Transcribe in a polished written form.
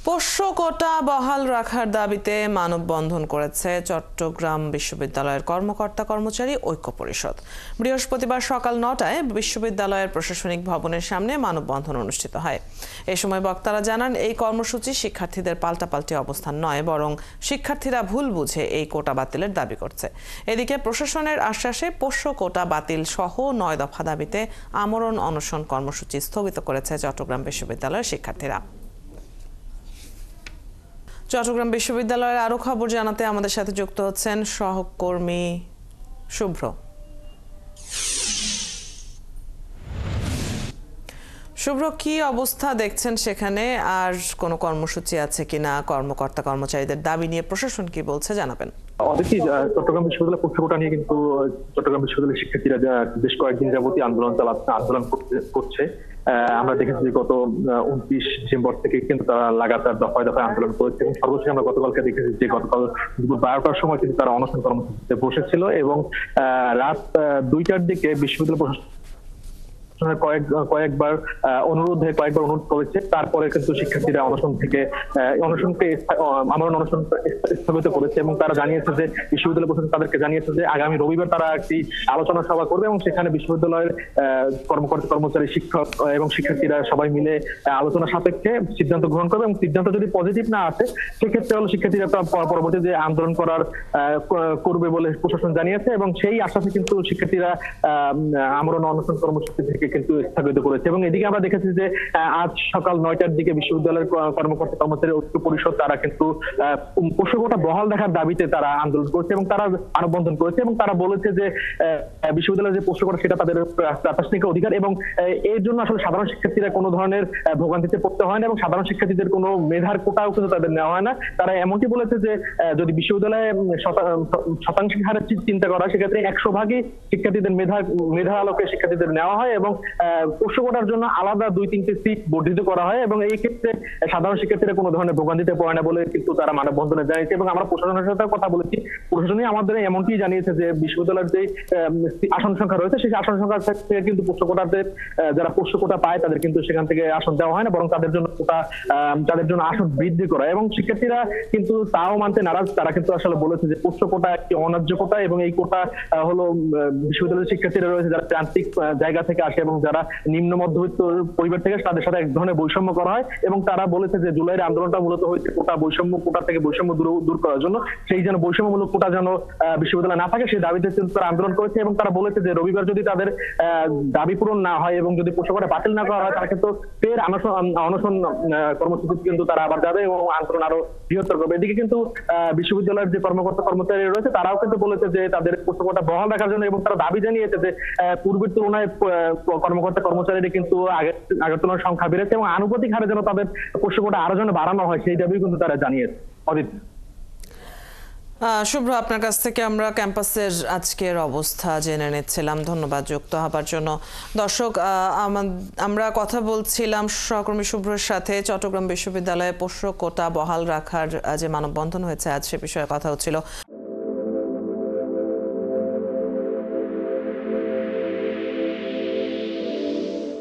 পোষ্য কোটা বহাল রাখার দাবিতে মানববন্ধন করেছে চট্টগ্রাম বিশ্ববিদ্যালয়ের কর্মকর্তা কর্মচারী ঐক্য পরিষদ। বৃহস্পতিবার সকাল ৯টায় বিশ্ববিদ্যালয়ের প্রশাসনিক ভবনের সামনে মানববন্ধন অনুষ্ঠিত হয়। এ সময় বক্তারা জানান, এই কর্মসূচি শিক্ষার্থীদের পাল্টাপাল্টি অবস্থান নয়, বরং শিক্ষার্থীরা ভুল বুঝে এই কোটা বাতিলের দাবি করছে। এদিকে প্রশাসনের আশ্বাসে পোষ্য কোটা বাতিল সহ ৯ দফা দাবিতে আমরণ অনশন কর্মসূচি স্থগিত করেছে চট্টগ্রাম বিশ্ববিদ্যালয়ের শিক্ষার্থীরা। চট্টগ্রাম বিশ্ববিদ্যালয়ের আরো খবর জানাতে আমাদের সাথে যুক্ত হচ্ছেন সহকর্মী শুভ্র। শুভ্র, কি অবস্থা দেখছেন সেখানে, আর কোনো কর্মসূচি আছে কিনা, কর্মকর্তা কর্মচারীদের দাবি নিয়ে প্রশাসন কি বলছে জানাবেন? অনেকেই চট্টগ্রাম বিশ্ববিদ্যালয় পোষ্য কোটা নিয়ে কিন্তু চট্টগ্রাম বিশ্ববিদ্যালয়ের শিক্ষার্থীরা বেশ কয়েকদিন যাবতীয় আন্দোলন করছে। আমরা দেখেছি গত 29 ডিসেম্বর থেকে কিন্তু তারা লাগাতার দফায় দফায় আন্দোলন করেছে এবং সর্বশেষ আমরা গতকালকে দেখেছি যে গতকাল দুপুর 12টার সময় কিন্তু তারা অনশন কর্মসূচিতে বসেছিল এবং রাত 2টার দিকে বিশ্ববিদ্যালয় প্রশাসন কয়েকবার অনুরোধ করেছে। তারপরে কিন্তু শিক্ষার্থীরা অনশনকে আমরণ অনশন স্থগিত করেছে এবং তারা জানিয়েছে যে বিশ্ববিদ্যালয় প্রশাসন তাদেরকে জানিয়েছে যে আগামী রবিবার তারা একটি আলোচনা সভা করবে এবং সেখানে বিশ্ববিদ্যালয়ের কর্মকর্তা কর্মচারী, শিক্ষক এবং শিক্ষার্থীরা সবাই মিলে আলোচনা সাপেক্ষে সিদ্ধান্ত গ্রহণ করবে এবং সিদ্ধান্ত যদি পজিটিভ না আসে সেক্ষেত্রে হলো শিক্ষার্থীরা পরবর্তীতে আন্দোলন করবে বলে প্রশাসন জানিয়েছে এবং সেই আশ্বাসে কিন্তু শিক্ষার্থীরা আমরণ অনশন কর্মসূচি থেকে কিন্তু স্থগিত করেছে। এবং এদিকে আমরা দেখেছি যে আজ সকাল ৯টার দিকে বিশ্ববিদ্যালয়ের কর্মকর্তা কর্মচারী ঐক্য পরিষদ তারা কিন্তু পোষ্য কোটা বহাল রাখার দাবিতে তারা আন্দোলন করছে এবং তারা মানববন্ধন করেছে এবং তারা বলেছে যে বিশ্ববিদ্যালয়ের যে পোষ্য কোটা সেটা তাদের প্রাথমিক অধিকার এবং এর জন্য আসলে সাধারণ শিক্ষার্থীরা কোনো ধরনের ভোগান্তিতে পড়তে হয় না এবং সাধারণ শিক্ষার্থীদের কোনো মেধার কোটাও কিন্তু তাদের নেওয়া হয় না। তারা এমনটি বলেছে যে যদি বিশ্ববিদ্যালয়ে শতাংশ হারে চিন্তা করা হয় সেক্ষেত্রে 100% শিক্ষার্থীদের মেধার আলোকে শিক্ষার্থীদের নেওয়া হয় এবং পোষ্য কোটার জন্য আলাদা 2-3টে সিট বর্ধিত করা হয় এবং এই ক্ষেত্রে সাধারণ শিক্ষার্থীরা কোনো ধরনের ভোগান্তিতে পড়ে না বলে কিন্তু তারা মানববন্ধনে জানিয়েছে। এবং আমরা প্রশাসনের সাথে কথা বলেছি, প্রশাসনই আমাদের এমনটি জানিয়েছে যে বিশ্ববিদ্যালয়ের যে আসন সংখ্যা রয়েছে সেই আসন সংখ্যা থেকে কিন্তু পোষ্য কোটাতে যারা পোষ্য কোটা পায় তাদের কিন্তু সেখান থেকে আসন দেওয়া হয় না, বরং তাদের জন্য আসন বৃদ্ধি করা। এবং শিক্ষার্থীরা কিন্তু তাও মানতে নারাজ। তারা কিন্তু আসলে বলেছে যে পোষ্য কোটা একটি অন্যায্য কোটা এবং এই কোটা হলো বিশ্ববিদ্যালয়ের শিক্ষার্থীরা রয়েছে যারা প্রান্তিক জায়গা থেকে আসে এবং যারা নিম্ন মধ্যবিত্ত পরিবার থেকে তাদের সাথে এক ধরনের বৈষম্য করা হয় এবং তারা বলেছে যে জুলাইয়ের আন্দোলনটা মূলত হয়েছে কোটা থেকে বৈষম্য দূর করার জন্য। সেই যেন বৈষম্যমূলক কোটা যেন বিশ্ববিদ্যালয় না থাকে সেই দাবিতে কিন্তু তারা আন্দোলন করেছে এবং তারা বলেছে যে রবিবার যদি তাদের দাবি পূরণ না হয় এবং যদি পোষ্য কোটা বাতিল না করা হয় তারা কিন্তু ফের অনশন কর্মসূচি কিন্তু তারা আবার যাবে এবং আন্দোলন আরো বৃহত্তর করবে। এদিকে কিন্তু বিশ্ববিদ্যালয়ের যে কর্মকর্তা কর্মচারী রয়েছে তারাও কিন্তু বলেছে যে তাদের পোষ্য কোটা বহাল রাখার জন্য এবং তারা দাবি জানিয়েছে যে পূর্বের তুলনায় কর্মকর্তা কর্মচারীরা কিন্তু আগের তুলনায় সংখ্যা বেড়েছে এবং আনুপাতিক হারে যেন তাদের পোষ্য কোটা আরো যেন বাড়ানো হয় সেই দাবি কিন্তু তারা জানিয়েছে। অদিতি, শুভ্র, আপনার কাছ থেকে আমরা ক্যাম্পাসের আজকের অবস্থা জেনে নিচ্ছিলাম। ধন্যবাদ যুক্ত হবার জন্য। দর্শক, আমরা কথা বলছিলাম সহকর্মী শুভ্রর সাথে চট্টগ্রাম বিশ্ববিদ্যালয়ে পোষ্য কোটা বহাল রাখার যে মানববন্ধন হয়েছে আজ সে বিষয়ে কথা হচ্ছিল।